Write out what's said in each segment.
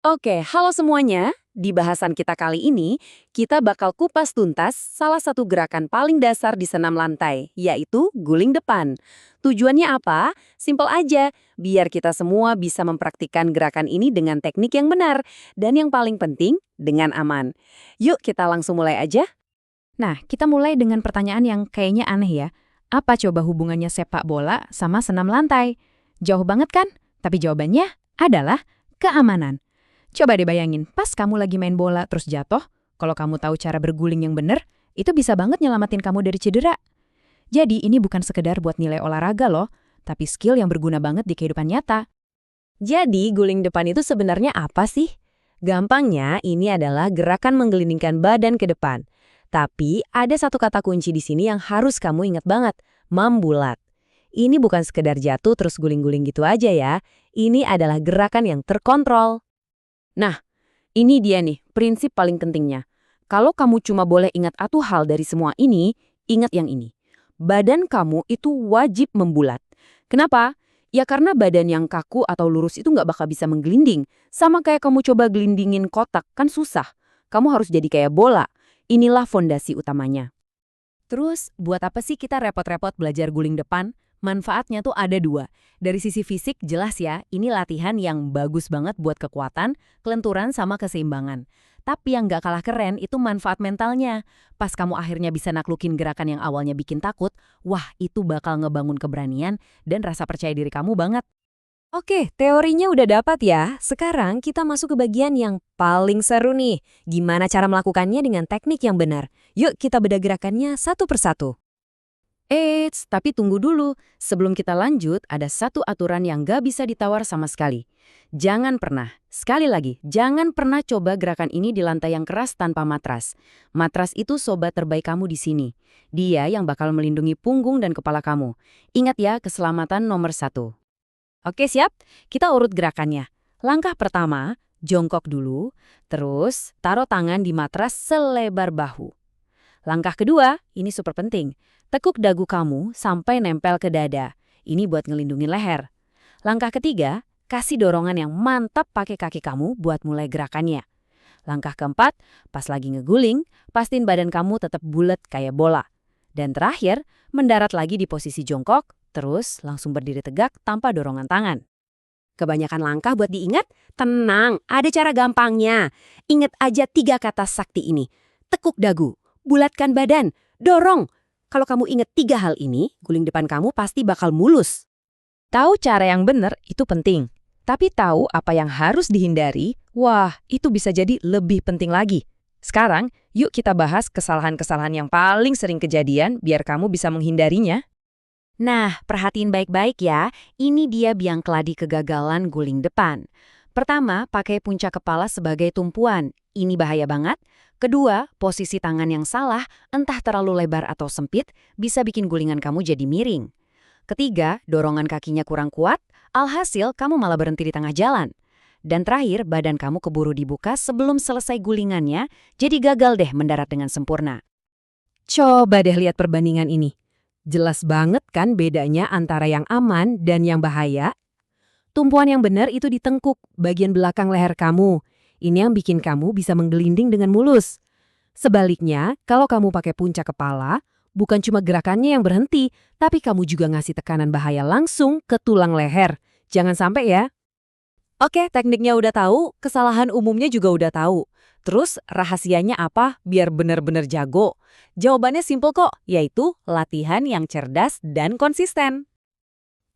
Oke, halo semuanya. Di bahasan kita kali ini, kita bakal kupas tuntas salah satu gerakan paling dasar di senam lantai, yaitu guling depan. Tujuannya apa? Simpel aja, biar kita semua bisa mempraktikkan gerakan ini dengan teknik yang benar, dan yang paling penting, dengan aman. Yuk kita langsung mulai aja. Nah, kita mulai dengan pertanyaan yang kayaknya aneh ya. Apa coba hubungannya sepak bola sama senam lantai? Jauh banget kan? Tapi jawabannya adalah keamanan. Coba deh bayangin, pas kamu lagi main bola terus jatuh, kalau kamu tahu cara berguling yang bener, itu bisa banget nyelamatin kamu dari cedera. Jadi ini bukan sekedar buat nilai olahraga loh, tapi skill yang berguna banget di kehidupan nyata. Jadi, guling depan itu sebenarnya apa sih? Gampangnya, ini adalah gerakan menggelindingkan badan ke depan. Tapi, ada satu kata kunci di sini yang harus kamu ingat banget, membulat. Ini bukan sekedar jatuh terus guling-guling gitu aja ya. Ini adalah gerakan yang terkontrol. Nah, ini dia nih, prinsip paling pentingnya. Kalau kamu cuma boleh ingat satu hal dari semua ini, ingat yang ini. Badan kamu itu wajib membulat. Kenapa? Ya karena badan yang kaku atau lurus itu nggak bakal bisa menggelinding. Sama kayak kamu coba gelindingin kotak, kan susah. Kamu harus jadi kayak bola. Inilah fondasi utamanya. Terus, buat apa sih kita repot-repot belajar guling depan? Manfaatnya tuh ada dua. Dari sisi fisik, jelas ya, ini latihan yang bagus banget buat kekuatan, kelenturan, sama keseimbangan. Tapi yang nggak kalah keren itu manfaat mentalnya. Pas kamu akhirnya bisa naklukin gerakan yang awalnya bikin takut, wah itu bakal ngebangun keberanian dan rasa percaya diri kamu banget. Oke, teorinya udah dapat ya. Sekarang kita masuk ke bagian yang paling seru nih. Gimana cara melakukannya dengan teknik yang benar? Yuk kita bedah gerakannya satu persatu. Eits, tapi tunggu dulu. Sebelum kita lanjut, ada satu aturan yang gak bisa ditawar sama sekali. Jangan pernah, sekali lagi, jangan pernah coba gerakan ini di lantai yang keras tanpa matras. Matras itu sobat terbaik kamu di sini. Dia yang bakal melindungi punggung dan kepala kamu. Ingat ya, keselamatan nomor satu. Oke, siap? Kita urut gerakannya. Langkah pertama, jongkok dulu, terus taruh tangan di matras selebar bahu. Langkah kedua, ini super penting. Tekuk dagu kamu sampai nempel ke dada. Ini buat ngelindungin leher. Langkah ketiga, kasih dorongan yang mantap pakai kaki kamu buat mulai gerakannya. Langkah keempat, pas lagi ngeguling, pastiin badan kamu tetap bulat kayak bola. Dan terakhir, mendarat lagi di posisi jongkok, terus langsung berdiri tegak tanpa dorongan tangan. Kebanyakan langkah buat diingat? Tenang, ada cara gampangnya. Ingat aja 3 kata sakti ini. Tekuk dagu, bulatkan badan, dorong. Kalau kamu ingat 3 hal ini, guling depan kamu pasti bakal mulus. Tahu cara yang benar itu penting. Tapi tahu apa yang harus dihindari, wah itu bisa jadi lebih penting lagi. Sekarang, yuk kita bahas kesalahan-kesalahan yang paling sering kejadian biar kamu bisa menghindarinya. Nah, perhatiin baik-baik ya. Ini dia biang keladi kegagalan guling depan. Pertama, pakai puncak kepala sebagai tumpuan. Ini bahaya banget. Kedua, posisi tangan yang salah, entah terlalu lebar atau sempit, bisa bikin gulingan kamu jadi miring. Ketiga, dorongan kakinya kurang kuat, alhasil kamu malah berhenti di tengah jalan. Dan terakhir, badan kamu keburu dibuka sebelum selesai gulingannya, jadi gagal deh mendarat dengan sempurna. Coba deh lihat perbandingan ini. Jelas banget kan bedanya antara yang aman dan yang bahaya? Tumpuan yang benar itu di tengkuk, bagian belakang leher kamu. Ini yang bikin kamu bisa menggelinding dengan mulus. Sebaliknya, kalau kamu pakai puncak kepala, bukan cuma gerakannya yang berhenti, tapi kamu juga ngasih tekanan bahaya langsung ke tulang leher. Jangan sampai ya. Oke, tekniknya udah tahu, kesalahan umumnya juga udah tahu. Terus rahasianya apa biar benar-benar jago? Jawabannya simpel kok, yaitu latihan yang cerdas dan konsisten.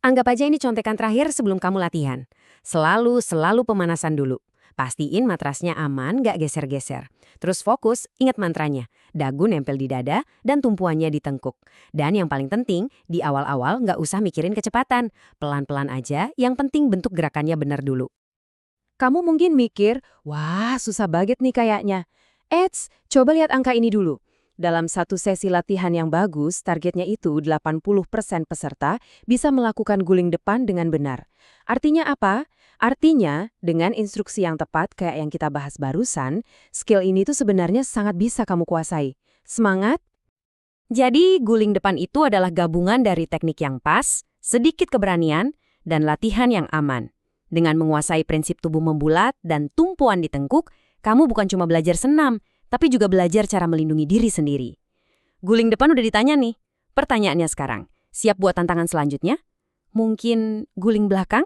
Anggap aja ini contekan terakhir sebelum kamu latihan. Selalu pemanasan dulu. Pastiin matrasnya aman, gak geser-geser. Terus fokus, ingat mantranya. Dagu nempel di dada dan tumpuannya di tengkuk. Dan yang paling penting, di awal-awal gak usah mikirin kecepatan. Pelan-pelan aja, yang penting bentuk gerakannya benar dulu. Kamu mungkin mikir, wah susah banget nih kayaknya. Eits, coba lihat angka ini dulu. Dalam satu sesi latihan yang bagus, targetnya itu 80% peserta bisa melakukan guling depan dengan benar. Artinya apa? Artinya, dengan instruksi yang tepat kayak yang kita bahas barusan, skill ini tuh sebenarnya sangat bisa kamu kuasai. Semangat! Jadi, guling depan itu adalah gabungan dari teknik yang pas, sedikit keberanian, dan latihan yang aman. Dengan menguasai prinsip tubuh membulat dan tumpuan ditengkuk, kamu bukan cuma belajar senam, tapi juga belajar cara melindungi diri sendiri. Guling depan udah ditanya nih. Pertanyaannya sekarang, siap buat tantangan selanjutnya? Mungkin guling belakang?